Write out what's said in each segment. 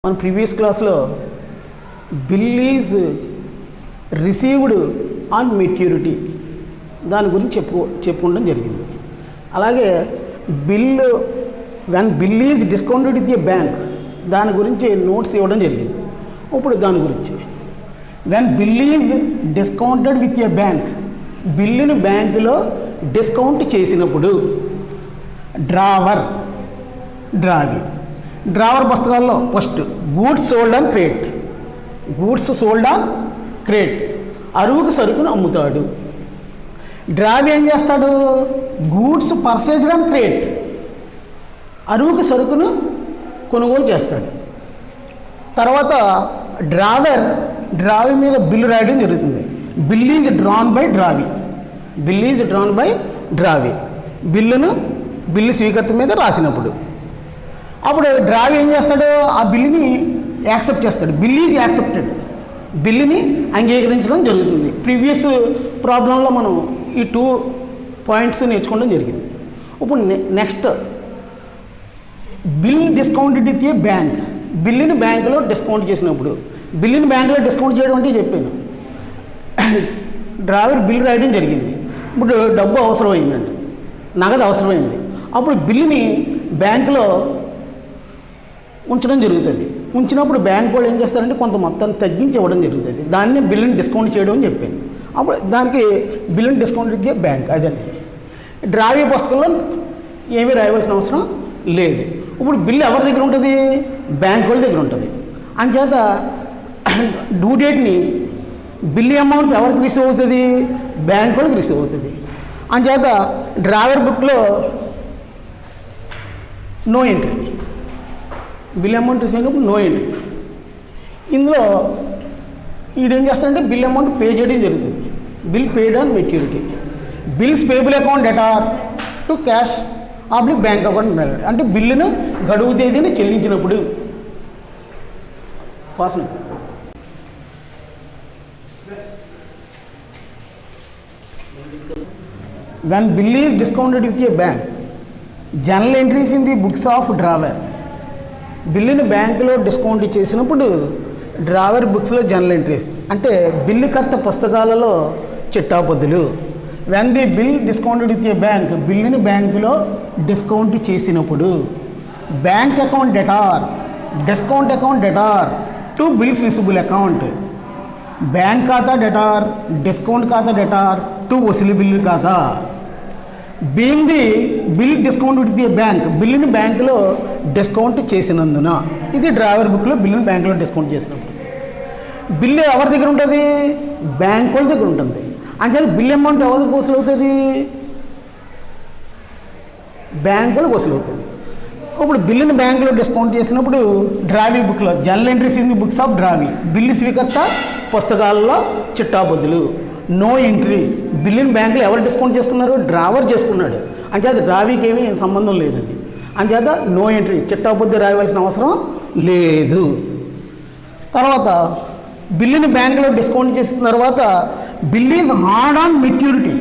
మన ప్రీవియస్ క్లాస్లో bill is received on maturity దాని గురించి చెప్పుకోవడం జరిగింది. అలాగే when bill is discounted with a bank దాని గురించి నోట్స్ ఇవ్వడం జరిగింది. ఇప్పుడు దాని గురించి when bill is discounted with a bank బిల్లును బ్యాంకులో డిస్కౌంట్ చేసినప్పుడు డ్రావర్ పుస్తకాల్లో first goods sold on credit అరువుకు సరుకును అమ్ముతాడు. డ్రావీ ఏం చేస్తాడు? గూడ్స్ పర్చేజ్డ్ ఆన్ క్రెడిట్ అరువుకు సరుకును కొనుగోలు చేస్తాడు. తర్వాత డ్రావీ మీద బిల్లు రాయడం జరుగుతుంది. Bill is drawn by డ్రావీ bill స్వీకర్త మీద రాసినప్పుడు అప్పుడు డ్రావీ ఏం చేస్తాడు? ఆ బిల్లుని యాక్సెప్ట్ చేస్తాడు. బిల్ ఈజ్ యాక్సెప్టెడ్ బిల్లుని అంగీకరించడం జరుగుతుంది. ప్రీవియస్ ప్రాబ్లంలో మనం ఈ 2 పాయింట్స్ నేర్చుకోవడం జరిగింది. ఇప్పుడు next bill discounted with a bank బిల్లుని బ్యాంకులో డిస్కౌంట్ చేసినప్పుడు బిల్లుని బ్యాంకులో డిస్కౌంట్ చేయడం అంటే చెప్పాను. డ్రావర్ బిల్ రాయడం జరిగింది. ఇప్పుడు డబ్బు అవసరమైందండి, నగదు అవసరమైంది. అప్పుడు బిల్లుని బ్యాంకులో ఉంచడం జరుగుతుంది. ఉంచినప్పుడు బ్యాంక్ వాళ్ళు ఏం చేస్తారంటే కొంత మొత్తాన్ని తగ్గించి ఇవ్వడం జరుగుతుంది. దాన్ని బిల్లుని డిస్కౌంట్ చేయడం అని చెప్పాను. అప్పుడు దానికి బిల్లుని డిస్కౌంట్ ఇచ్చే బ్యాంక్ అదండి. డ్రావీ పుస్తకంలో ఏమీ రాయవలసిన అవసరం లేదు. ఇప్పుడు బిల్లు ఎవరి దగ్గర ఉంటుంది? బ్యాంక్ వాళ్ళ దగ్గర ఉంటుంది. అంచేత డ్యూ డేట్ని బిల్లు అమౌంట్ ఎవరికి రిసీవ్ అవుతుంది? బ్యాంక్ వాళ్ళకి రిసీవ్ అవుతుంది. అంచేత డ్రావర్ బుక్లో no entry, bill amount receive no entry. ఇందులో ఈడేం చేస్తాడంటే బిల్ అమౌంట్ పే చేయడం జరుగుతుంది. Bill paid on maturity. Bills payable account debtor to cash oblique bank account అంటే బిల్లును గడువు తేదీని చెల్లించినప్పుడు pass. When bill is discounted with a bank, journal entries in the books of drawer. బిల్లుని బ్యాంకులో discount చేసినప్పుడు డ్రావర్ బుక్స్లో జర్నల్ ఎంట్రీస్ అంటే బిల్లు కర్త పుస్తకాలలో చిట్టాపొద్దులు. When the bill discounted with a bank బిల్లుని బ్యాంకులో డిస్కౌంట్ చేసినప్పుడు bank account debtor discount account debtor to bills receivable account. Bank ఖాతా డెటార్ డిస్కౌంట్ ఖాతా డెటార్ టు వసూలు బిల్లు ఖాతా. Being the bill discount with the bank బిల్లుని బ్యాంకులో discount చేసినందున ఇది డ్రావర్ బుక్లో బిల్లుని బ్యాంకులో డిస్కౌంట్ చేసినప్పుడు బిల్లు ఎవరి దగ్గర ఉంటుంది? బ్యాంక్ వాళ్ళ దగ్గర ఉంటుంది. అంటే బిల్ అమౌంట్ ఎవరికి వసూలు అవుతుంది? బ్యాంక్ వాళ్ళకి వసూలు అవుతుంది. ఇప్పుడు బిల్లుని బ్యాంకులో డిస్కౌంట్ చేసినప్పుడు డ్రావీ బుక్లో journal entries in the books of drawee bill స్వీకర్త పుస్తకాల్లో చిట్టాబొద్దులు. నో ఎంట్రీ బిల్లుని బ్యాంకులో ఎవరు డిస్కౌంట్ చేసుకున్నారు? డ్రావర్ చేసుకున్నాడు. అంచేత డ్రావీకి ఏమీ సంబంధం లేదండి. అంచేత నో ఎంట్రీ చిట్టాబొద్దు రాయవలసిన అవసరం లేదు. తర్వాత బిల్లుని బ్యాంకులో డిస్కౌంట్ చేసిన తర్వాత bill is hard on maturity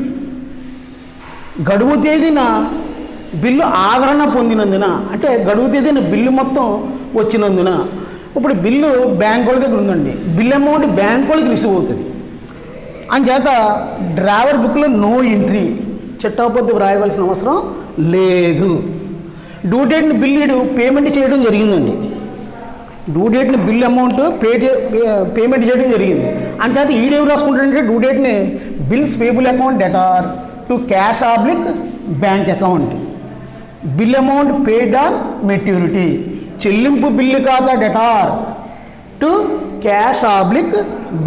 గడువు తేదీన బిల్లు ఆదరణ పొందినందున అంటే గడువు తేదీన బిల్లు మొత్తం వచ్చినందున ఇప్పుడు బిల్లు బ్యాంక్ వాళ్ళ దగ్గర ఉందండి. బిల్ అమౌంట్ బ్యాంక్ వాళ్ళకి రిసీవ్ అవుతుంది. అంచేత డ్రావర్ బుక్లో నో ఎంట్రీ చిట్టాపొద్దు వ్రాయవలసిన అవసరం లేదు. డ్యూ డేట్ని బిల్లు పేమెంట్ చేయడం జరిగిందండి. డ్యూ డేట్ని బిల్ అమౌంట్ పేమెంట్ చేయడం జరిగింది. అంచేత ఈడేవి రాసుకుంటాడంటే డ్యూ డేట్ని bills payable account debtor to cash oblique bank account. Bill amount paid on maturity చెల్లింపు బిల్లు ఖాతా debtor to cash oblique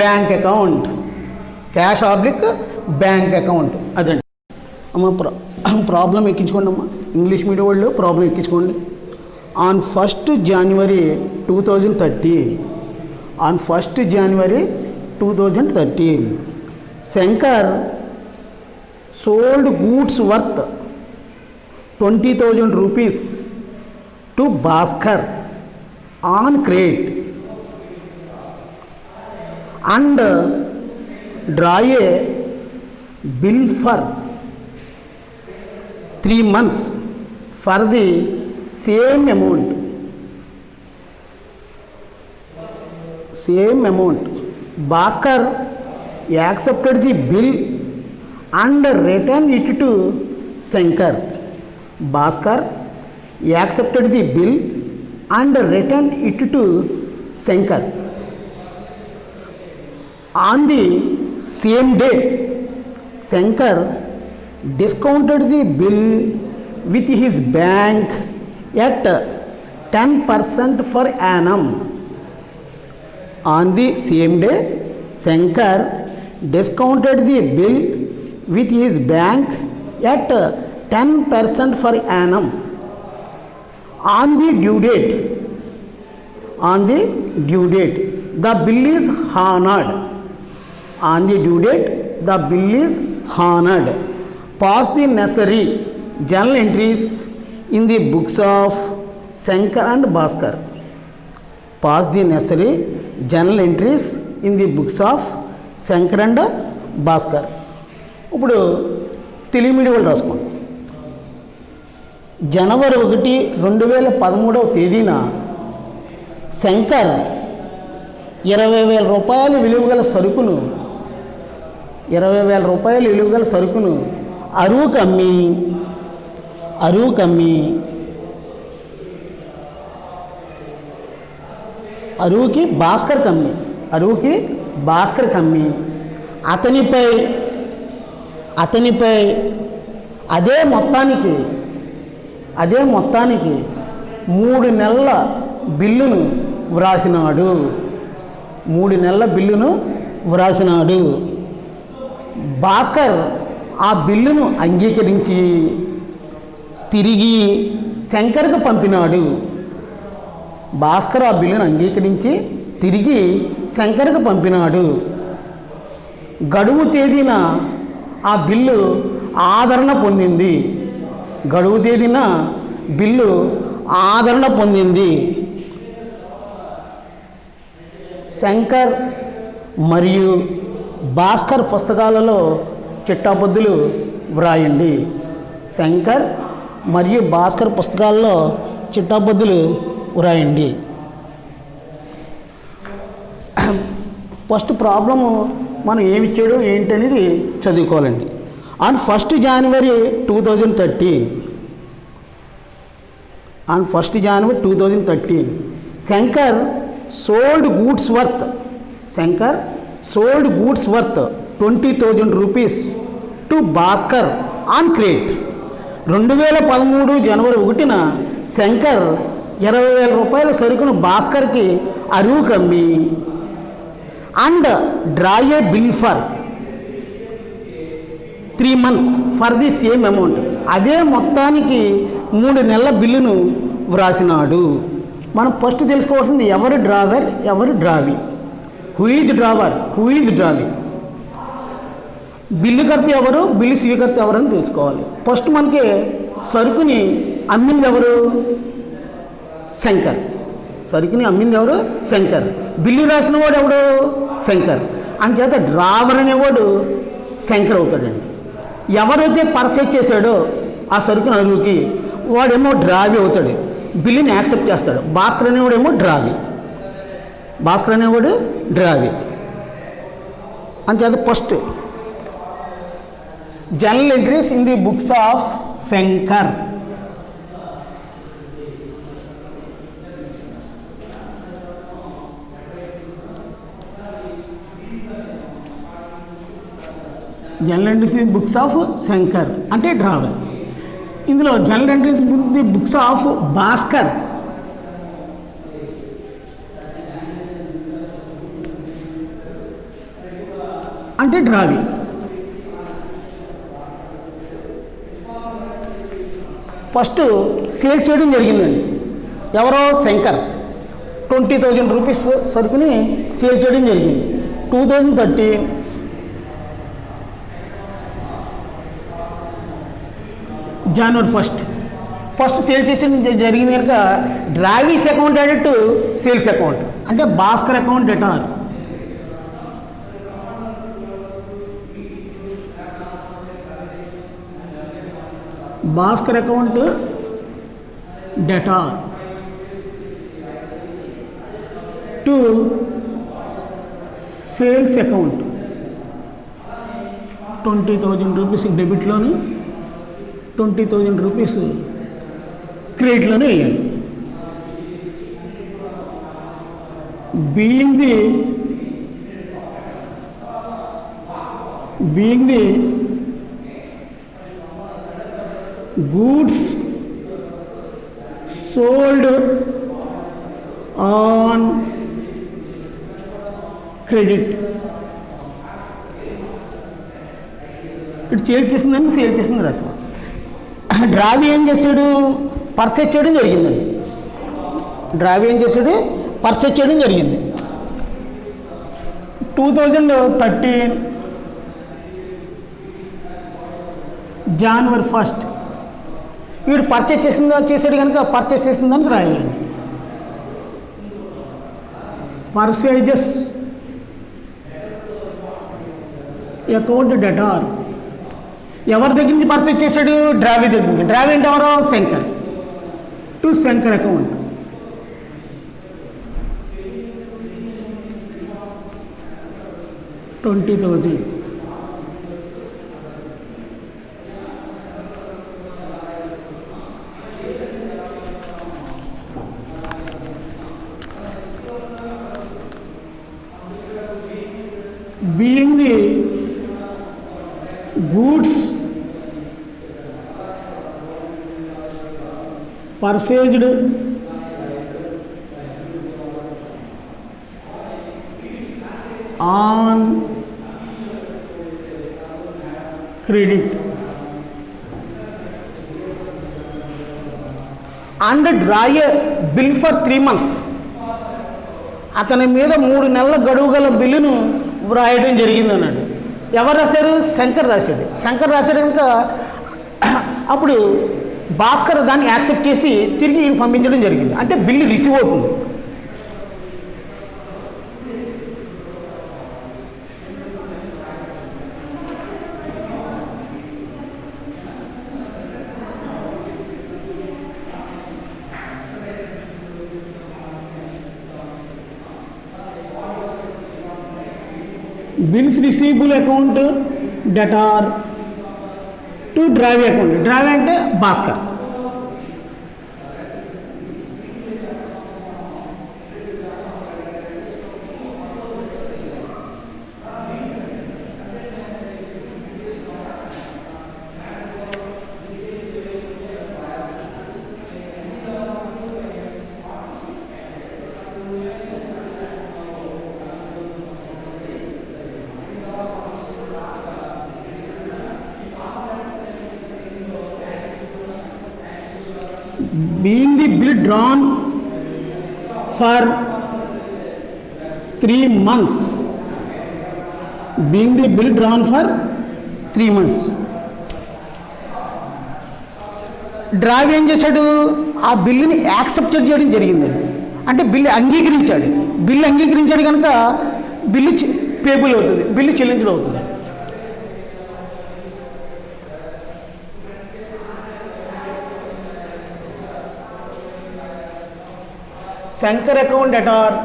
bank account. Cash oblique bank account అదండి. అమ్మ ప్రాబ్లం ఎక్కించుకోండి అమ్మా. ఇంగ్లీష్ మీడియం వాళ్ళు ప్రాబ్లం ఎక్కించుకోండి. On 1st January 2013 Shankar sold goods worth 20,000 rupees to Bhaskar on credit and draw a bill for 3 months for the same amount. same amount. Bhaskar accepted the bill and returned it to Shankar. Bhaskar accepted the bill and returned it to Shankar. On the same day, Shankar discounted the bill with his bank at 10% per annum. On the same day, Shankar discounted the bill with his bank at 10% per annum. On the due date, the bill is honored. On the due date, the bill is honored. Pass the necessary journal entries in the books of Shankar and Bhaskar. Pass the necessary journal entries in the books of Shankar and Bhaskar. ఇప్పుడు Telugu medium వాళ్ళు రాసుకోండి. జనవరి 1, 2013 తేదీన శంకర్ 20,000 రూపాయల విలువ గల సరుకును 20,000 రూపాయల విలువ గల సరుకును అరువుకు అమ్మి అరువుకి భాస్కర్ కమ్మి అతనిపై అదే మొత్తానికి 3 నెలల బిల్లును వ్రాసినాడు. భాస్కర్ ఆ బిల్లును అంగీకరించి తిరిగి శంకర్కు పంపినాడు. గడువు తేదీన ఆ బిల్లు ఆదరణ పొందింది. శంకర్ మరియు భాస్కర్ పుస్తకాలలో చిట్టాబద్దులు వ్రాయండి. శంకర్ మరియు భాస్కర్ పుస్తకాల్లో చిట్టాబద్దులు వ్రాయండి. ఫస్ట్ ప్రాబ్లము మనం ఏమి ఇచ్చాడు ఏంటి అనేది చదువుకోవాలండి. On 1 January 2013 Shankar sold goods worth 20,000 rupees to Bhaskar on crate. 2013 జనవరి 1న శంకర్ 20,000 రూపాయల సరుకును భాస్కర్కి అరువు కమ్మి and draw a bill for 3 months for the same amount. అదే మొత్తానికి 3 నెలల బిల్లును వ్రాసినాడు. మనం ఫస్ట్ తెలుసుకోవాల్సింది ఎవరు డ్రావర్, ఎవరు drawee. Who is drawer, who is drawee. బిల్లుకర్త ఎవరు, బిల్లు స్వీకర్త ఎవరు అని తెలుసుకోవాలి. ఫస్ట్ మనకి సరుకుని అమ్మింది ఎవరు, శంకర్. బిల్లు రాసిన వాడు ఎవడు, శంకర్. అంచేత డ్రావర్ అనేవాడు శంకర్ అవుతాడండి. ఎవరైతే పర్చేజ్ చేశాడో ఆ సరుకుని అరువుకి వాడేమో డ్రావి అవుతాడు, బిల్లుని యాక్సెప్ట్ చేస్తాడు. భాస్కర్ అనేవాడు డ్రావి. అంచేత first journal entries in the books of Shankar. Journal entries in books of Shankar అంటే డ్రావర్. ఇందులో journal entries in the books of Bhaskar అంటే డ్రావి. ఫస్ట్ సేల్ చేయడం జరిగిందండి. ఎవరో శంకర్ 20,000 రూపీస్ సరుకుని సేల్ చేయడం జరిగింది. 2013 January 1st ఫస్ట్ సేల్ చేసి జరిగింది కనుక drawee's account added to sales account అంటే Bhaskar account debtor. Bhaskar account debtor to sales account 20,000 rupees డెబిట్లోను 20,000 రూపీస్ క్రెడిట్లోనే వేయాలి. being the goods sold on credit. ఇటు సేల్ చేసిందని సేల్ చేసింది రాశారు. డ్రావి ఏం చేశాడు? పర్చేజ్ చేయడం జరిగిందండి. డ్రావి ఏం చేశాడు? పర్చేజ్ చేయడం జరిగింది. 2013 January 1st వీడు పర్చేజ్ చేసాడు కనుక పర్చేజ్ చేసిందని రాయాలండి. Purchases account debtor. ఎవరి దగ్గర నుంచి పర్చేజ్ చేశాడు? డ్రావి దగ్గర నుంచి. డ్రావి అంటే ఎవరో? Shankar. To Shankar account. $20,000. Being the goods purchased on credit and draw a bill for 3 months. అతని మీద 3 నెలల గడువు గల బిల్లును వ్రాయడం జరిగింది అన్నాడు. ఎవరు రాశారు? శంకర్ రాశాడు. శంకర్ రాశాడు కనుక అప్పుడు భాస్కర్ దాన్ని యాక్సెప్ట్ చేసి తిరిగి పంపించడం జరిగింది. అంటే బిల్లు రిసీవ్ అవుతుంది. Bills receivable account debtor to drawee account. Drawee అంటే Bhaskar. Being the bill drawn for 3 months. Being the bill drawn for 3 months. డ్రావి ఏం చేశాడు? ఆ బిల్లుని యాక్సెప్ట్ చేయడం జరిగిందండి. అంటే బిల్లు అంగీకరించాడు. బిల్లు అంగీకరించాడు కనుక బిల్లు పేబుల్ అవుతుంది, బిల్లు చెల్లించడం అవుతుంది. Shankar account debtor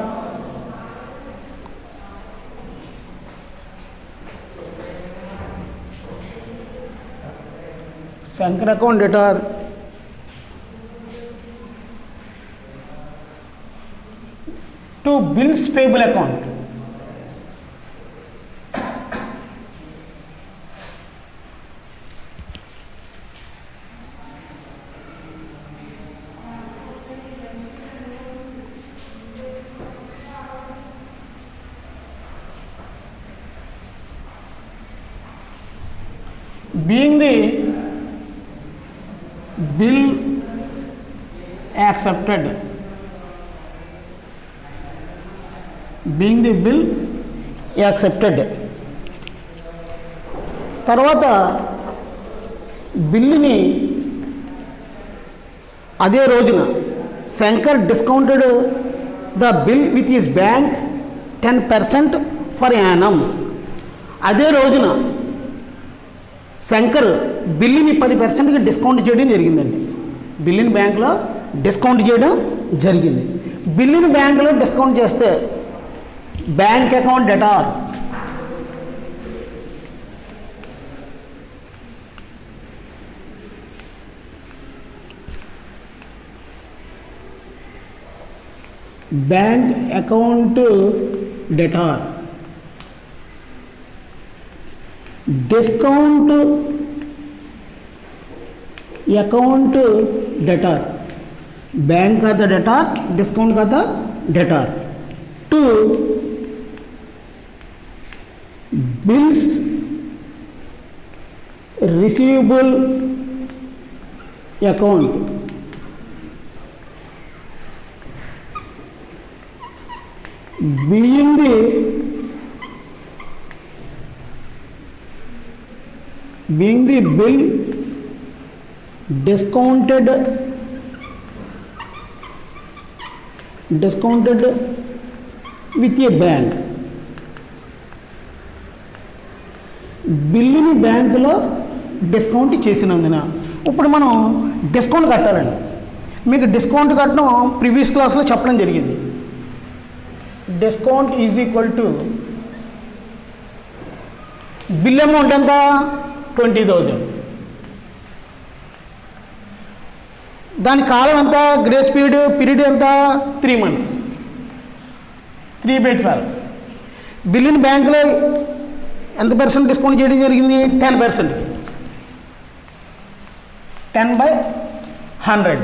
Shankar account debtor to bills payable account. Being the bill accepted. Being the bill accepted. తర్వాత బిల్లుని అదే రోజున Shankar discounted the bill with his bank 10% for annum. అదే రోజున శంకర్ బిల్లుని 10%కి డిస్కౌంట్ చేయడం జరిగిందండి. బిల్లుని బ్యాంకులో డిస్కౌంట్ చేయడం జరిగింది. బిల్లుని బ్యాంకులో డిస్కౌంట్ చేస్తే bank account debtor. Bank account debtor. Discount account debtor. Bank ఖాతా డెటార్, డిస్కౌంట్ ఖాతా debtor. To bills receivable account. being the bill discounted with a bank. బిల్లుని బ్యాంకులో డిస్కౌంట్ చేసినందున ఇప్పుడు మనం డిస్కౌంట్ కట్టాలండి. మీకు డిస్కౌంట్ కట్టడం ప్రీవియస్ క్లాస్లో చెప్పడం జరిగింది. Discount is equal to bill amount ఎంత 20,000, దాని కాలం ఎంత, గ్రేస్ పీరియడ్ ఎంత 3 months, 3/12. బిల్లుని బ్యాంకులో ఎంత % డిస్కౌంట్ చేయడం జరిగింది, 10%. 10/100.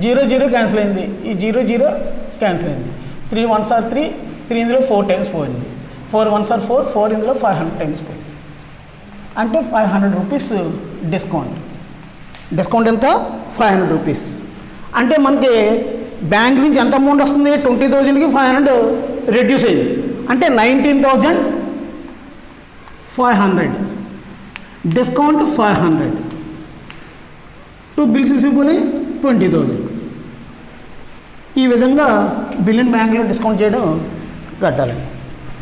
0 క్యాన్సిల్ అయింది, ఈ 0 క్యాన్సిల్ అయింది. 3 1s are 3, 3 ఇందులో 4 times పోయింది, 4 1s are 4, 4 ఇందులో 500 times పోయింది. అంటే 500 రూపీస్ డిస్కౌంట్. డిస్కౌంట్ ఎంత, 500 రూపీస్. అంటే మనకి బ్యాంక్ నుంచి ఎంత అమౌంట్ వస్తుంది, 20,000కి 500 రెడ్యూస్ అయింది, అంటే 19,500. Discount 500 to bills receivable 20,000. ఈ విధంగా బిల్లుని బ్యాంకులో డిస్కౌంట్ చేయడం కట్టాలండి.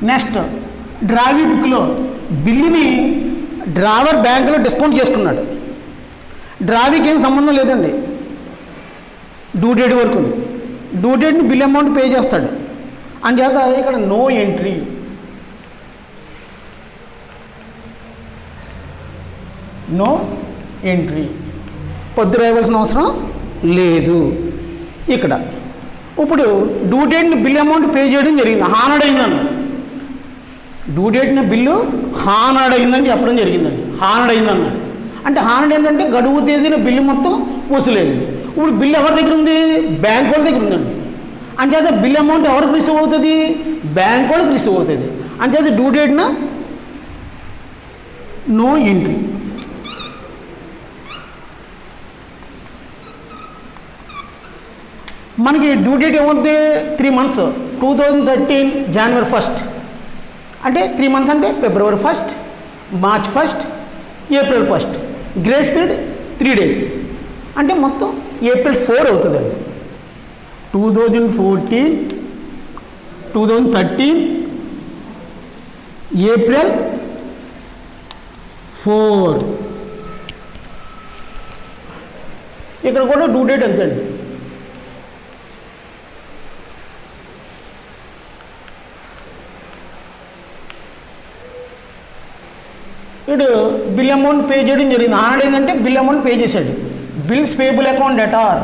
నెక్స్ట్ డ్రావీ బుక్లో బిల్లుని డ్రావర్ బ్యాంకులో డిస్కౌంట్ చేసుకున్నాడు. డ్రావీకి ఏం సంబంధం లేదండి, డ్యూ డేట్ వరకు. డ్యూ డేట్ని బిల్ అమౌంట్ పే చేస్తాడు. అంచేత ఇక్కడ నో ఎంట్రీ. నో ఎంట్రీ, పొద్దు రాయవలసిన అవసరం లేదు. ఇక్కడ ఇప్పుడు డ్యూ డేట్ని బిల్ అమౌంట్ పే చేయడం జరిగింది, హానర్డ్ అయిందన్న. డ్యూ డేట్ని బిల్లు హానర్డ్ అయిందని చెప్పడం జరిగిందండి. హానర్డ్ అయిందన్న అంటే హానర్డ్ ఏంటంటే గడువు తేదీన బిల్లు మొత్తం వసూలైంది. ఇప్పుడు బిల్లు ఎవరి దగ్గర ఉంది, బ్యాంక్ వాళ్ళ దగ్గర ఉందండి. అంచేత బిల్ అమౌంట్ ఎవరికి రిసీవ్ అవుతుంది, బ్యాంక్ వాళ్ళకి రిసీవ్ అవుతుంది. అంచేత డ్యూ డేట్న నో ఎంట్రీ. మనకి డ్యూ డేట్ ఏమవుతుంది, 3 months, 2013 January 1st. అంటే 3 months అంటే February 1st, March 1st, April 1st. Grace period 3 days, అంటే మొత్తం April 4 అవుతుందండి. 2014, 2013 April 4. ఇక్కడ కూడా డ్యూ డేట్ ఎంతండి, ఇటు బిల్ అమౌంట్ పే చేయడం జరిగింది. ఆనాడు ఏంటంటే బిల్ అమౌంట్ పే చేశాడు. Bills payable account debtor.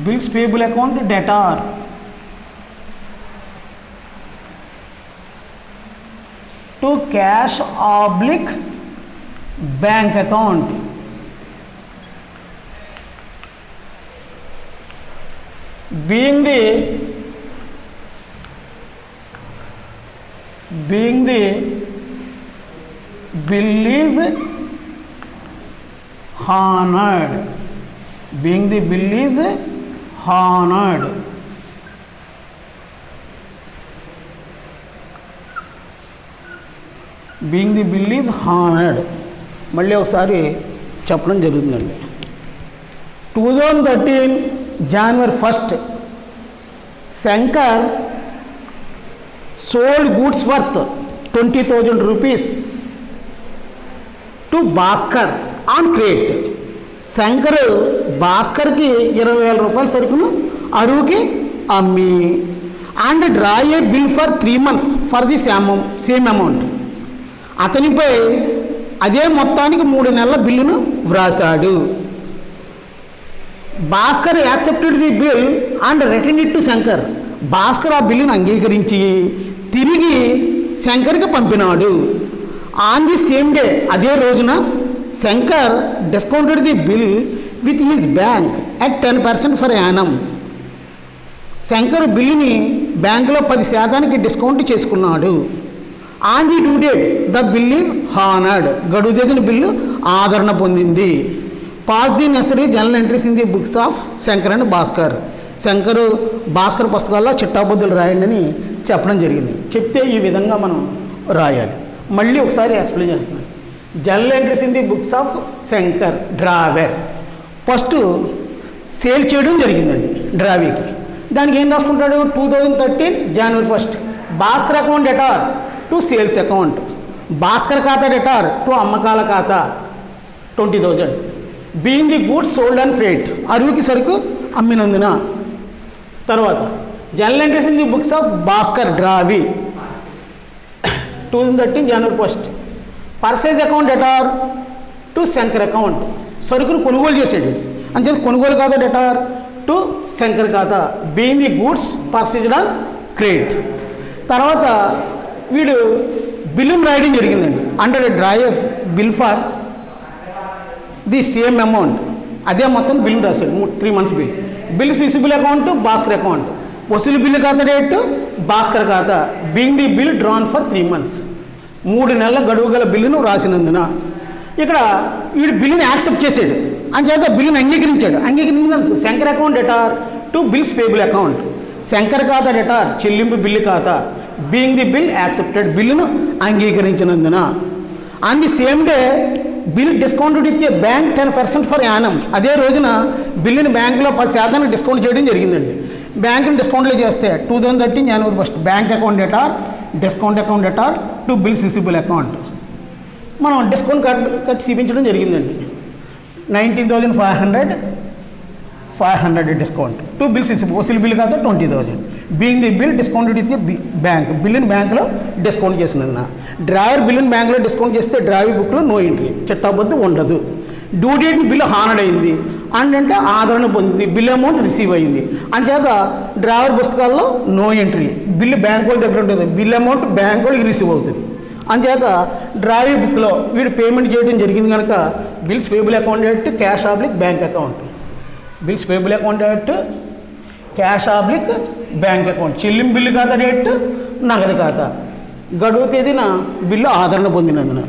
Bills payable account debtor to cash oblique bank account. being the bill is honored. Being the bill is honored. Being the bill is honored. మళ్ళీ ఒకసారి చెప్పడం జరుగుతుందండి. 2013 January 1st, Shankar sold goods worth 20,000 rupees to Bhaskar on credit. Shankar భాస్కర్కి 20,000 రూపాయల సరుకును అరువుకి అమ్మి and draw a bill for 3 months for the same amount. అతనిపై అదే మొత్తానికి 3 నెలల బిల్లును వ్రాసాడు. Bhaskar accepted the bill and return it to Shankar. Bhaskar ఆ బిల్లును అంగీకరించి తిరిగి శంకర్కి పంపినాడు. ఆన్ ది సేమ్ డే, అదే రోజున Shankar discounted the bill with his bank at 10% for annum. Shankar బిల్లుని బ్యాంకులో 10% డిస్కౌంట్ చేసుకున్నాడు. On the due date the bill is honoured. గడువు తేదీన బిల్లు ఆదరణ పొందింది. Pass the necessary general entries in the books of Shankar and Bhaskar. Shankar Bhaskar పుస్తకాల్లో చిట్టాబుద్ధులు రాయండి అని చెప్పడం జరిగింది. చెప్తే ఈ విధంగా మనం రాయాలి. మళ్ళీ ఒకసారి ఎక్స్ప్లెయిన్ చేస్తున్నాను. General entries in the books of Shankar drawer. First sale చేయడం జరిగిందండి డ్రావీకి. దానికి ఏం రాసుకుంటాడు? 2013 January 1st Bhaskar account debtor to sales account. Bhaskar ఖాతా డెటార్ టు అమ్మకాల ఖాతా 20,000. Being the goods sold and paid. అరువుకి సరుకు అమ్మినందున. తర్వాత general entries in the books of Bhaskar drawee 2013 January 1st purchase account debtor to Shankar account. సరుకును కొనుగోలు చేసాడు అంటే కొనుగోలు ఖాతా డెటార్ టు శంకర్ ఖాతా. Being the goods purchased on credit. తర్వాత వీడు బిల్లును రాయడం జరిగిందండి. Under draw a bill for the same amount. అదే మొత్తం బిల్లు రాశాడు. 3 months bill. Bills receivable account Bhaskar account. వసూలు బిల్లు ఖాతా డేట్ భాస్కర్ ఖాతా. Being the bill drawn for 3 months. 3 నెలల గడువు గల బిల్లును రాసినందున ఇక్కడ వీడు బిల్లుని యాక్సెప్ట్ చేసాడు. అంచేత బిల్లుని అంగీకరించాడు. అంగీకరించిన Shankar account debtor to bills payable account. Shankar ఖాతా డెటార్ చెల్లింపు బిల్లు ఖాతా. బీయింగ్ ది బిల్ యాక్సెప్టెడ్ బిల్లును అంగీకరించినందున. On the same day bill discounted with a bank 10% for annum. అదే రోజున బిల్లుని బ్యాంకులో 10% డిస్కౌంట్ చేయడం జరిగిందండి. బ్యాంకుని డిస్కౌంట్లో చేస్తే 2013 January 1st bank account debtor discount account debtor to bills receivable account. మనం డిస్కౌంట్ కట్ చూపించడం జరిగిందండి. 19,500 డిస్కౌంట్ టు బిల్స్ రిసిబుల్. వసూలు బిల్లు కాదు 20,000. Being the bill discounted with bank. బిల్లుని బ్యాంకులో డిస్కౌంట్ చేసినందున. డ్రావర్ బిల్లుని బ్యాంకులో డిస్కౌంట్ చేస్తే డ్రావీ బుక్లో నో ఎంట్రీ చిట్టాబద్దు ఉండదు. డ్యూ డేట్ని బిల్లు హానర్డ్ అయింది అంటే ఆదరణ పొందింది. బిల్ అమౌంట్ రిసీవ్ అయింది. అంచేత డ్రావర్ పుస్తకాల్లో నో ఎంట్రీ. బిల్లు బ్యాంకు వాళ్ళ దగ్గర ఉంటుంది. బిల్ అమౌంట్ బ్యాంకు వాళ్ళకి రిసీవ్ అవుతుంది. అంచేత డ్రావీ బుక్లో వీడు పేమెంట్ చేయడం జరిగింది కనుక bills payable account date cash oblique bank account. Bills payable account date cash oblique bank account. చెల్లింపు బిల్లు ఖాతా డేట్ నగదు ఖాతా. గడువు తేదీన బిల్లు ఆదరణ పొందినందున.